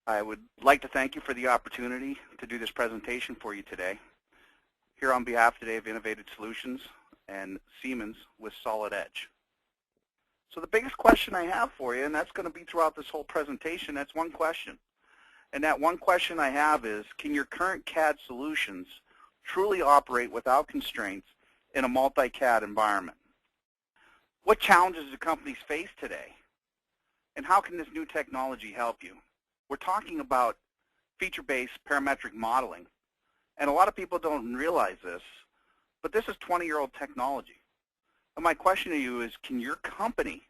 I would like to thank you for the opportunity to do this presentation for you today. Here on behalf today of Innovative Solutions and Siemens with Solid Edge. So the biggest question I have for you, and that's going to be throughout this whole presentation, that's one question. And that one question I have is, can your current CAD solutions truly operate without constraints in a multi-CAD environment? What challenges do companies face today? And how can this new technology help you? We're talking about feature-based parametric modeling. And a lot of people don't realize this, but this is 20-year-old technology. And my question to you is, can your company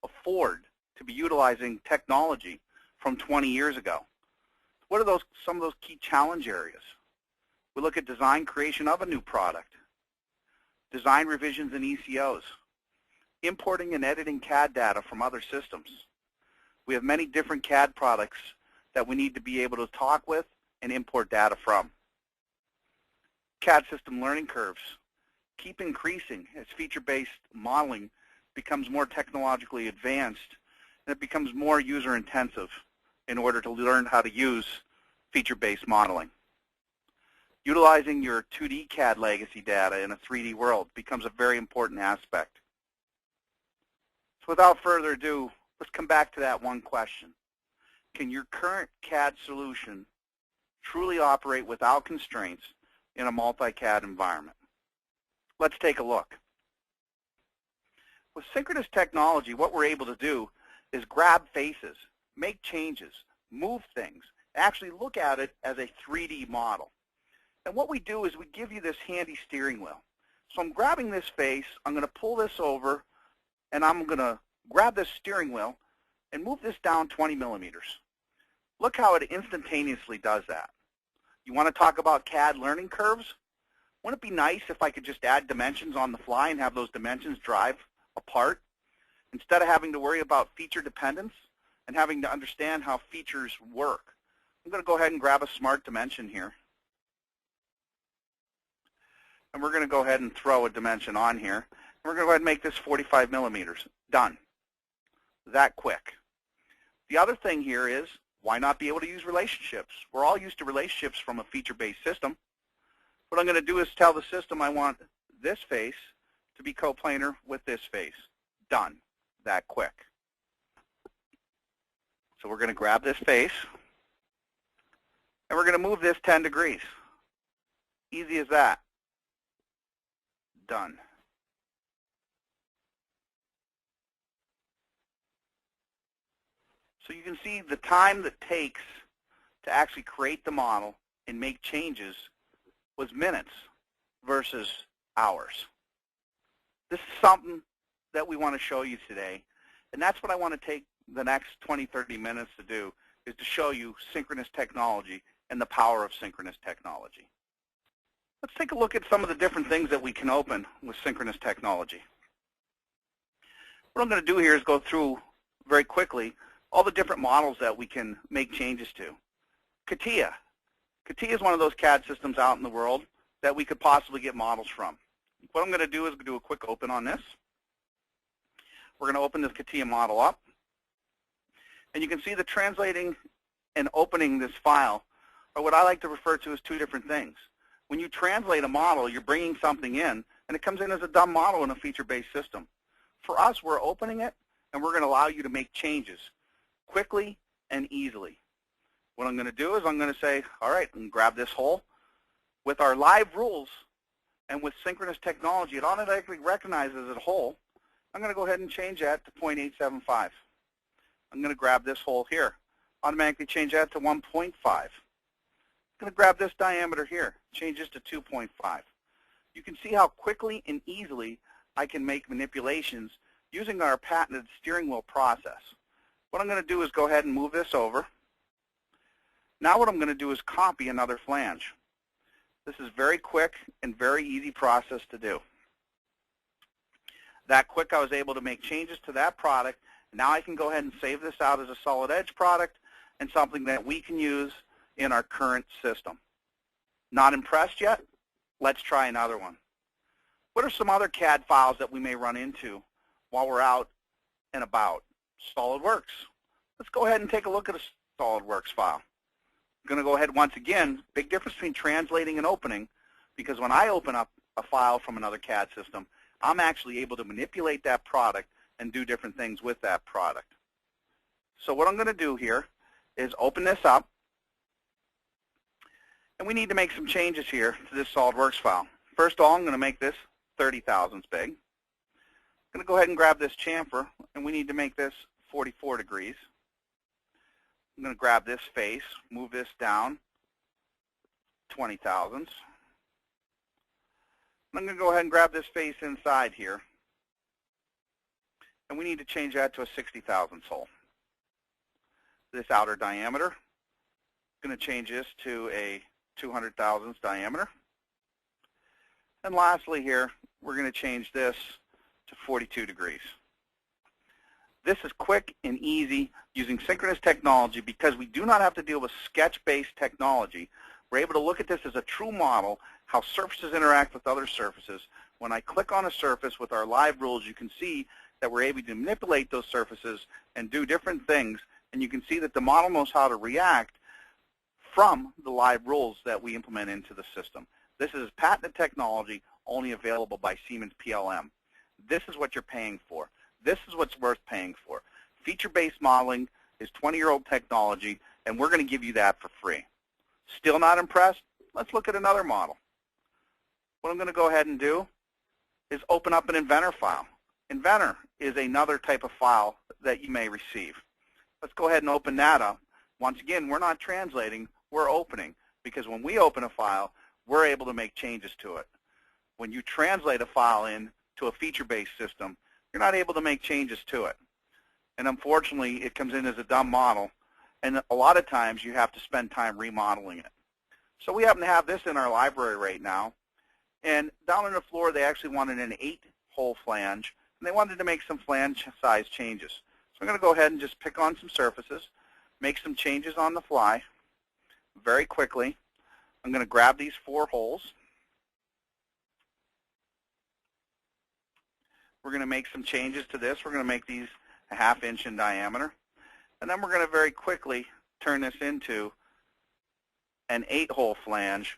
afford to be utilizing technology from 20 years ago? What are some of those key challenge areas? We look at design creation of a new product, design revisions and ECOs, importing and editing CAD data from other systems. We have many different CAD products that we need to be able to talk with and import data from. CAD system learning curves keep increasing as feature-based modeling becomes more technologically advanced and it becomes more user-intensive in order to learn how to use feature-based modeling. Utilizing your 2D CAD legacy data in a 3D world becomes a very important aspect. So without further ado, let's come back to that one question. Can your current CAD solution truly operate without constraints in a multi-CAD environment? Let's take a look. With Synchronous Technology, what we're able to do is grab faces, make changes, move things, actually look at it as a 3D model. And what we do is we give you this handy steering wheel. So I'm grabbing this face, I'm going to pull this over, and I'm going to grab this steering wheel and move this down 20 millimeters. Look how it instantaneously does that. You want to talk about CAD learning curves? Wouldn't it be nice if I could just add dimensions on the fly and have those dimensions drive apart? Instead of having to worry about feature dependence and having to understand how features work. I'm going to go ahead and grab a smart dimension here. And we're going to go ahead and throw a dimension on here. And we're going to go ahead and make this 45 millimeters. Done. That quick. The other thing here is, why not be able to use relationships? We're all used to relationships from a feature-based system. What I'm going to do is tell the system I want this face to be coplanar with this face. Done. That quick. So we're going to grab this face, and we're going to move this 10 degrees. Easy as that. Done. So you can see the time that takes to actually create the model and make changes was minutes versus hours. This is something that we want to show you today, and that's what I want to take the next 20, 30 minutes to do, is to show you synchronous technology and the power of synchronous technology. Let's take a look at some of the different things that we can open with synchronous technology. What I'm going to do here is go through very quickly all the different models that we can make changes to. Catia. Catia is one of those CAD systems out in the world that we could possibly get models from. What I'm going to do is do a quick open on this. We're going to open this Catia model up. And you can see the translating and opening this file are what I like to refer to as two different things. When you translate a model, you're bringing something in, and it comes in as a dumb model in a feature-based system. For us, we're opening it, and we're going to allow you to make changes quickly and easily. What I'm going to do is I'm going to say, all right, and grab this hole. With our live rules and with synchronous technology, it automatically recognizes a hole. I'm going to go ahead and change that to 0.875. I'm going to grab this hole here. Automatically change that to 1.5. I'm going to grab this diameter here, change this to 2.5. You can see how quickly and easily I can make manipulations using our patented steering wheel process. What I'm going to do is go ahead and move this over. Now what I'm going to do is copy another flange. This is very quick and very easy process to do. That quick, I was able to make changes to that product. Now I can go ahead and save this out as a Solid Edge product and something that we can use in our current system. Not impressed yet? Let's try another one. What are some other CAD files that we may run into while we're out and about? Solidworks. Let's go ahead and take a look at Solidworks file. I'm going to go ahead once again, big difference between translating and opening, because when I open up a file from another CAD system, I'm actually able to manipulate that product and do different things with that product. So what I'm going to do here is open this up, and we need to make some changes here to this SolidWorks file. First of all, I'm going to make this 30 thousandths big. I'm going to go ahead and grab this chamfer, and we need to make this 44 degrees. I'm going to grab this face, move this down 20 thousandths. I'm going to go ahead and grab this face inside here, and we need to change that to a 60 thousandths hole. This outer diameter, I'm going to change this to a 200 thousandths diameter. And lastly here, we're going to change this to 42 degrees. This is quick and easy using synchronous technology because we do not have to deal with sketch-based technology. We're able to look at this as a true model, how surfaces interact with other surfaces. When I click on a surface with our live rules, you can see that we're able to manipulate those surfaces and do different things, and you can see that the model knows how to react from the live rules that we implement into the system. This is patented technology only available by Siemens PLM. This is what you're paying for. This is what's worth paying for. Feature-based modeling is 20-year-old technology, and we're going to give you that for free. Still not impressed? Let's look at another model. What I'm going to go ahead and do is open up an Inventor file. Inventor is another type of file that you may receive. Let's go ahead and open that up. Once again, we're not translating, we're opening, because when we open a file, we're able to make changes to it. When you translate a file in to a feature-based system, you're not able to make changes to it. And unfortunately, it comes in as a dumb model, and a lot of times you have to spend time remodeling it. So we happen to have this in our library right now, and down on the floor they actually wanted an 8-hole flange, and they wanted to make some flange size changes. So I'm going to go ahead and just pick on some surfaces, make some changes on the fly very quickly. I'm going to grab these 4 holes. We're going to make some changes to this. We're going to make these a 1/2 inch in diameter. And then we're going to very quickly turn this into an 8-hole flange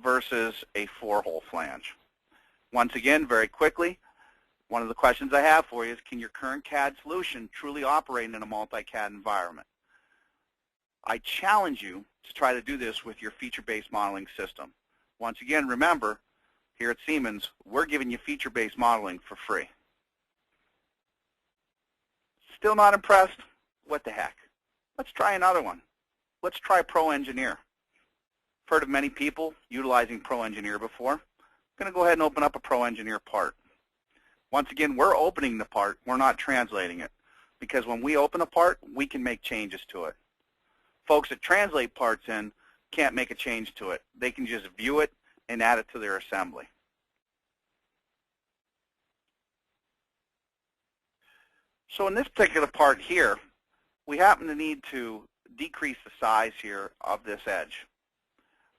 versus a 4-hole flange. Once again, very quickly, one of the questions I have for you is, can your current CAD solution truly operate in a multi-CAD environment? I challenge you to try to do this with your feature-based modeling system. Once again, remember, here at Siemens, we're giving you feature-based modeling for free. Still not impressed? What the heck? Let's try another one. Let's try Pro Engineer. I've heard of many people utilizing Pro Engineer before. I'm going to go ahead and open up a Pro Engineer part. Once again, we're opening the part, we're not translating it, because when we open a part, we can make changes to it. Folks that translate parts in can't make a change to it. They can just view it and add it to their assembly. So in this particular part here, we happen to need to decrease the size here of this edge.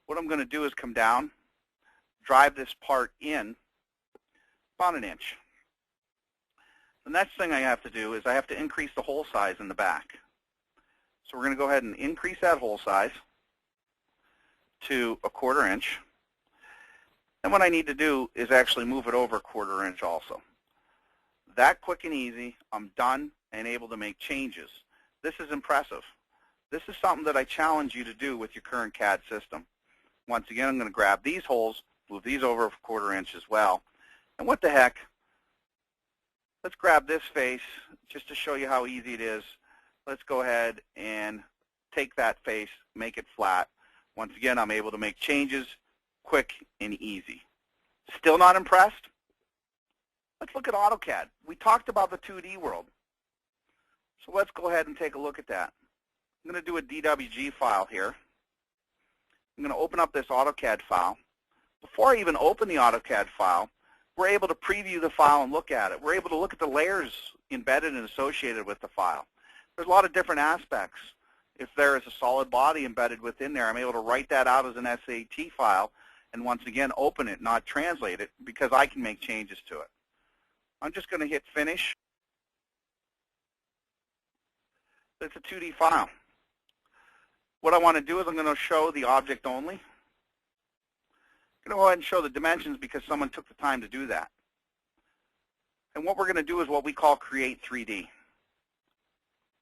What I'm going to do is come down, drive this part in about 1 inch. The next thing I have to do is I have to increase the hole size in the back. So we're going to go ahead and increase that hole size to a 1/4 inch. And what I need to do is actually move it over a 1/4 inch also. That quick and easy, I'm done and able to make changes. This is impressive. This is something that I challenge you to do with your current CAD system. Once again, I'm going to grab these holes, move these over a 1/4 inch as well. And what the heck, let's grab this face just to show you how easy it is. Let's go ahead and take that face, make it flat. Once again, I'm able to make changes quick and easy. Still not impressed? Let's look at AutoCAD. We talked about the 2D world. So let's go ahead and take a look at that. I'm going to do a DWG file here. I'm going to open up this AutoCAD file. Before I even open the AutoCAD file, we're able to preview the file and look at it. We're able to look at the layers embedded and associated with the file. There's a lot of different aspects. If there is a solid body embedded within there, I'm able to write that out as an SAT file and once again open it, not translate it, because I can make changes to it. I'm just going to hit Finish. It's a 2D file. What I want to do is I'm going to show the object only. I'm going to go ahead and show the dimensions because someone took the time to do that. And what we're going to do is what we call create 3D.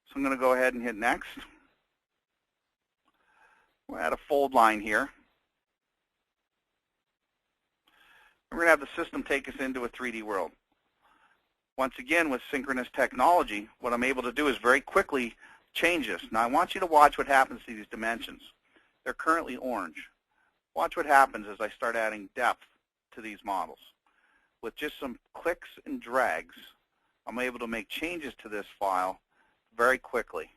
So I'm going to go ahead and hit next. We'll add a fold line here. We're going to have the system take us into a 3D world. Once again, with Synchronous Technology, what I'm able to do is very quickly change this. Now I want you to watch what happens to these dimensions. They're currently orange. Watch what happens as I start adding depth to these models. With just some clicks and drags, I'm able to make changes to this file very quickly.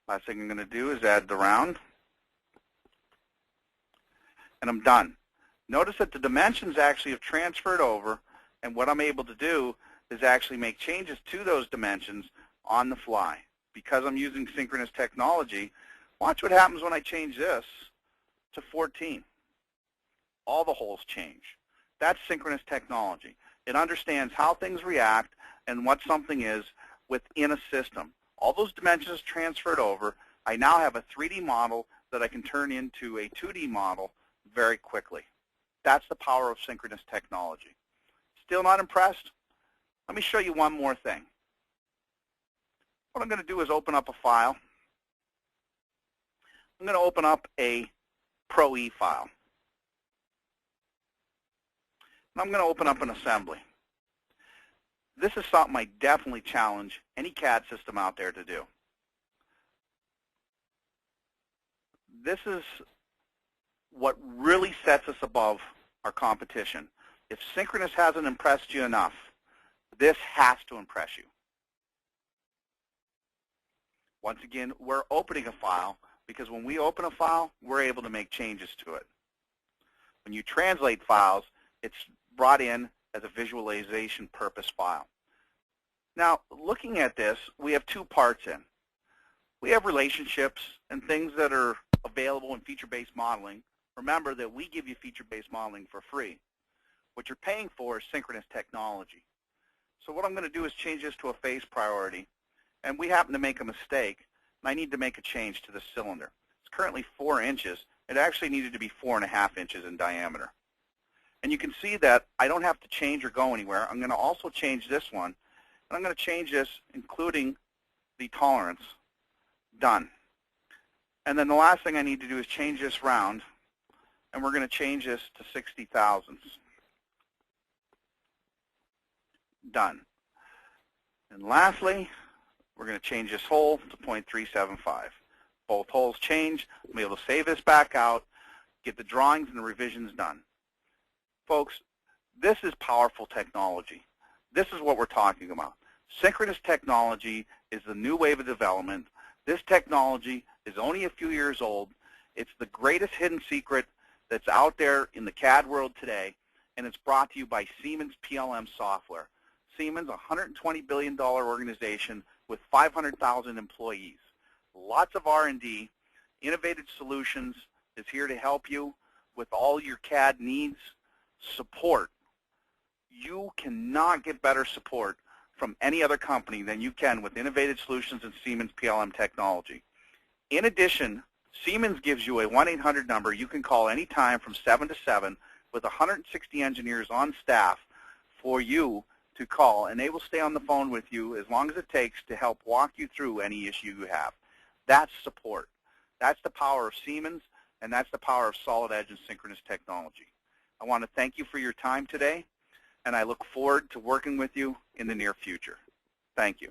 Last thing I'm going to do is add the round. And I'm done. Notice that the dimensions actually have transferred over, and what I'm able to do is actually make changes to those dimensions on the fly. Because I'm using Synchronous Technology, watch what happens when I change this to 14. All the holes change. That's Synchronous Technology. It understands how things react and what something is within a system. All those dimensions transferred over. I now have a 3D model that I can turn into a 2D model very quickly. That's the power of Synchronous Technology. Still not impressed? Let me show you one more thing. What I'm going to do is open up a file. I'm going to open up a Pro-E file. And I'm going to open up an assembly. This is something I definitely challenge any CAD system out there to do. This is what really sets us above our competition. If Synchronous hasn't impressed you enough, this has to impress you. Once again, we're opening a file because when we open a file, we're able to make changes to it. When you translate files, it's brought in as a visualization purpose file. Now, looking at this, we have two parts in. We have relationships and things that are available in feature-based modeling. Remember that we give you feature-based modeling for free. What you're paying for is Synchronous Technology. So what I'm going to do is change this to a phase priority. And we happen to make a mistake, and I need to make a change to the cylinder. It's currently 4 inches. It actually needed to be 4.5 inches in diameter. And you can see that I don't have to change or go anywhere. I'm going to also change this one. And I'm going to change this, including the tolerance. Done. And then the last thing I need to do is change this round. And we're going to change this to 60 thousandths. Done. And lastly, we're going to change this hole to 0.375. Both holes change. I'll be able to save this back out, get the drawings and the revisions done. Folks, this is powerful technology. This is what we're talking about. Synchronous Technology is the new wave of development. This technology is only a few years old. It's the greatest hidden secret that's out there in the CAD world today, and it's brought to you by Siemens PLM Software. Siemens, a $120 billion organization with 500,000 employees. Lots of R&D. Innovative Solutions is here to help you with all your CAD needs. Support. You cannot get better support from any other company than you can with Innovative Solutions and Siemens PLM technology. In addition, Siemens gives you a 1-800 number you can call anytime from 7 to 7 with 160 engineers on staff for you to call, and they will stay on the phone with you as long as it takes to help walk you through any issue you have. That's support. That's the power of Siemens, and that's the power of Solid Edge and Synchronous Technology. I want to thank you for your time today, and I look forward to working with you in the near future. Thank you.